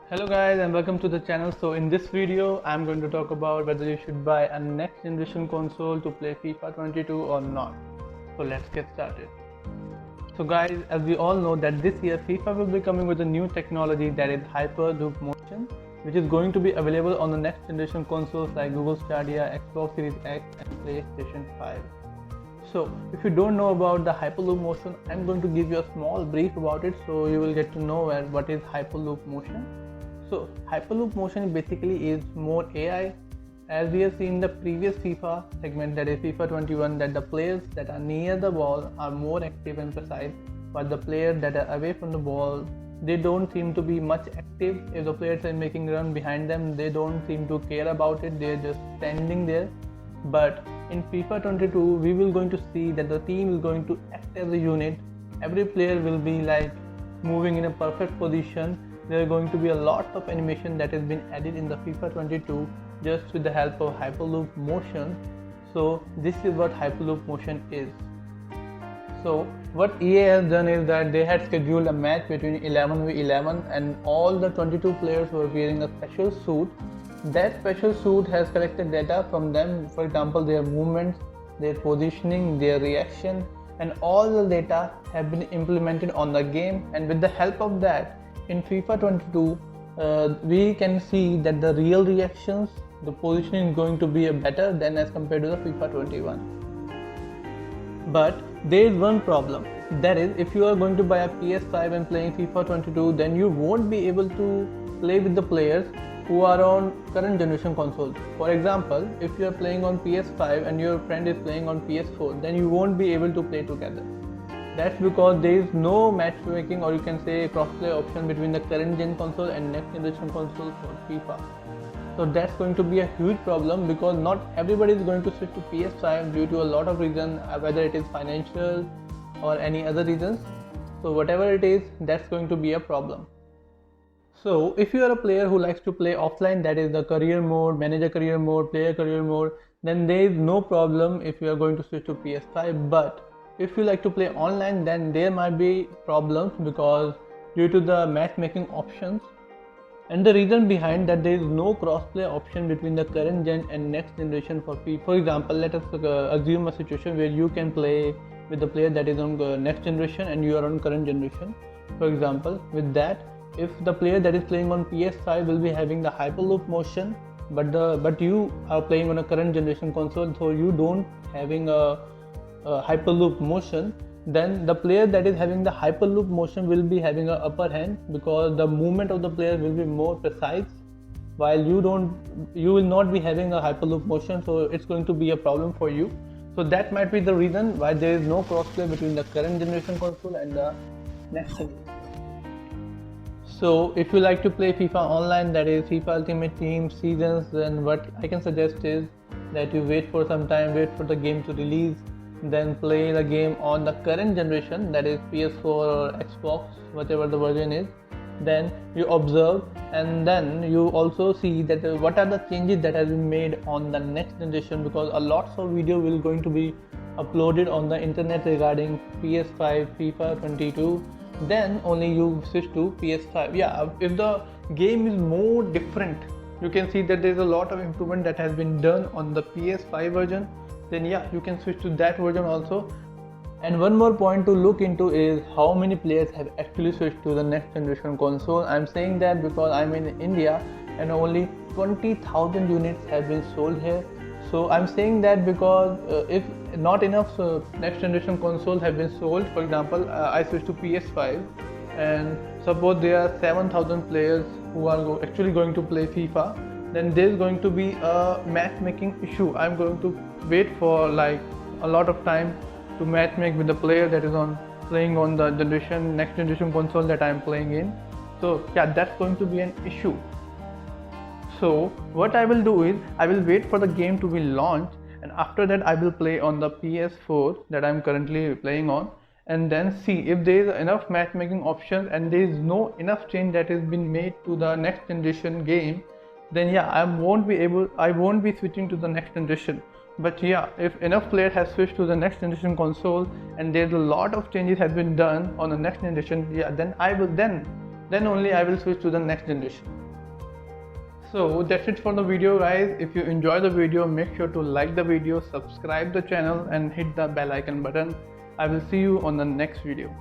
Hello guys and welcome to the channel. So in this video I'm going to talk about whether you should buy a next generation console to play FIFA 22 or not. So let's get started. So guys, as we all know that this year FIFA will be coming with a new technology that is Hyperloop motion, which is going to be available on the next generation consoles like Google Stadia, Xbox Series X and PlayStation 5. So if you don't know about the Hyperloop motion, I'm going to give you a small brief about it so you will get to know what is Hyperloop motion. So Hyperloop motion basically is more AI. As we have seen in the previous FIFA segment, that is FIFA 21, that the players that are near the ball are more active and precise, but the players that are away from the ball, they don't seem to be much active. If the players are making run behind them, they don't seem to care about it, they're just standing there. But in FIFA 22 we will going to see that the team is going to act as a unit. Every player will be like moving in a perfect position. There are going to be a lot of animation that has been added in the FIFA 22 just with the help of Hyperloop motion. So this is what Hyperloop motion is. So what EA has done is that they had scheduled a match between 11v11 and all the 22 players were wearing a special suit. That special suit has collected data from them, for example their movements, their positioning, their reaction, and all the data have been implemented on the game, and with the help of that in FIFA 22 we can see that the real reactions, the positioning is going to be better than as compared to the FIFA 21. But there is one problem, that is if you are going to buy a PS5 and playing FIFA 22, then you won't be able to play with the players who are on current generation consoles. For example, if you are playing on PS5 and your friend is playing on PS4, then you won't be able to play together. That's because there is no matchmaking, or you can say crossplay option between the current gen console and next generation console for FIFA. So that's going to be a huge problem because not everybody is going to switch to PS5 due to a lot of reasons, whether it is financial or any other reasons. So whatever it is, that's going to be a problem. So if you are a player who likes to play offline, that is the career mode, manager career mode, player career mode, then there is no problem if you are going to switch to PS5. But if you like to play online, then there might be problems because due to the matchmaking options. And the reason behind that, there is no crossplay option between the current gen and next generation for FIFA. For example, let us assume a situation where you can play with the player that is on next generation and you are on current generation. For example, with that, if the player that is playing on PS5 will be having the Hyperloop motion, but you are playing on a current generation console, so you don't having a Hyperloop motion, then the player that is having the Hyperloop motion will be having an upper hand because the movement of the player will be more precise, while you will not be having a Hyperloop motion, so it's going to be a problem for you. So that might be the reason why there is no crossplay between the current generation console and the next generation. So if you like to play FIFA online, that is FIFA Ultimate Team seasons, then what I can suggest is that you wait for some time, wait for the game to release, then play the game on the current generation, that is PS4 or Xbox, whatever the version is. Then you observe and then you also see that what are the changes that have been made on the next generation, because a lot of video will going to be uploaded on the internet regarding PS5 FIFA 22. Then only you switch to PS5. Yeah, if the game is more different, you can see that there's a lot of improvement that has been done on the PS5 version, then yeah, you can switch to that version also. And one more point to look into is how many players have actually switched to the next generation console. I'm saying that because I'm in India and only 20,000 units have been sold here. So I'm saying that because if not enough next generation consoles have been sold, for example I switched to PS5 and suppose there are 7,000 players who are actually going to play FIFA, then there's going to be a matchmaking issue. I'm going to wait for like a lot of time to matchmake with the player that is playing on the next generation console that I'm playing in. So yeah, that's going to be an issue. So what I will do is I will wait for the game to be launched, and after that I will play on the PS4 that I'm currently playing on, and then see if there is enough matchmaking options and there is no enough change that has been made to the next generation game, then yeah, I won't be switching to the next generation. But yeah, if enough players have switched to the next generation console and there's a lot of changes have been done on the next generation, yeah, then I will then only I will switch to the next generation. So that's it for the video guys. If you enjoy the video, make sure to like the video, subscribe the channel and hit the bell icon button. I will see you on the next video.